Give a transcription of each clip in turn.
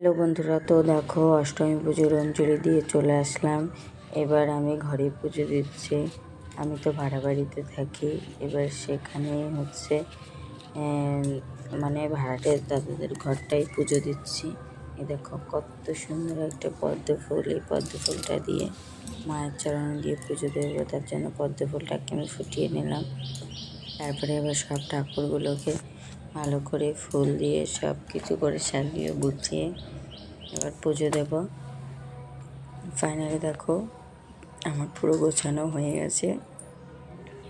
Hello বন্ধুরা, তো দেখো অষ্টমী পুজোর অঞ্জলি দিয়ে চলে আসলাম। এবার আমি ঘরে পুজো দিচ্ছি। আমি তো ভাড়া বাড়িতে থাকি। এবার সেখানে হচ্ছে মানে ভাড়াটের দাদাদের ঘরটাই পুজো দিচ্ছি। এই দেখো কত সুন্দর একটা পদ্ম ফুল, এই পদ্ম ফুলটা দিয়ে মায়ের চরণে দিয়ে পুজো দেবো, তার জন্য পদ্ম ফুলটাকে আমি ফুটিয়ে নিলাম। তারপরে এবার সব ঠাকুরগুলোকে ভালো করে ফুল দিয়ে সব কিছু করে সাজিয়ে গুছিয়ে এবার পুজো দেব। ফাইনালি দেখো আমার পুরো গোছানো হয়ে গেছে।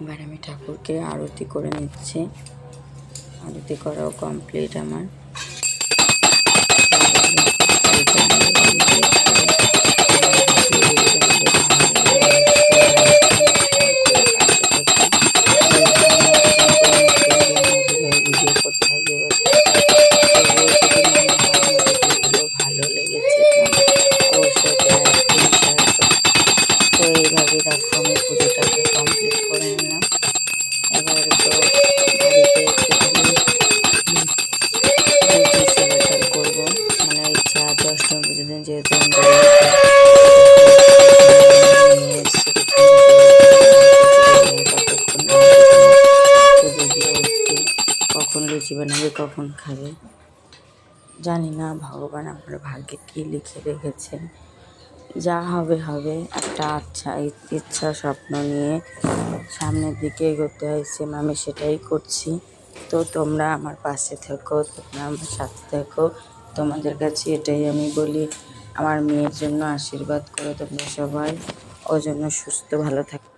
এবার আমি ঠাকুরকে আরতি করে নিচ্ছি। আরতি করাও কমপ্লিট আমার। ভালো লেগেছে অবশ্যই তো এইভাবে দেখো আমি পুজোটাকে কমপ্লিট করে নিলাম। এবার তো বাড়িতে একটুখানি সেলিব্রেট করবো, মানে ইচ্ছা আছে অষ্টমী পুজোর দিন যেহেতু পুজো দিয়ে উঠতে কখন লুচি বানাবে কখন খাবে জানি না। ভগবান আমার ভাগ্যে কী লিখে রেখেছেন, যা হবে হবে। একটা ইচ্ছা স্বপ্ন নিয়ে সামনের দিকে এগোতে হয়েছে, আমি সেটাই করছি। তো তোমরা আমার পাশে থেকো, তোমরা আমার সাথে থেকো। তোমাদের কাছে এটাই আমি বলি, আমার মেয়ের জন্য আশীর্বাদ করো তোমরা সবাই, ও জন্য সুস্থ ভালো থাকো।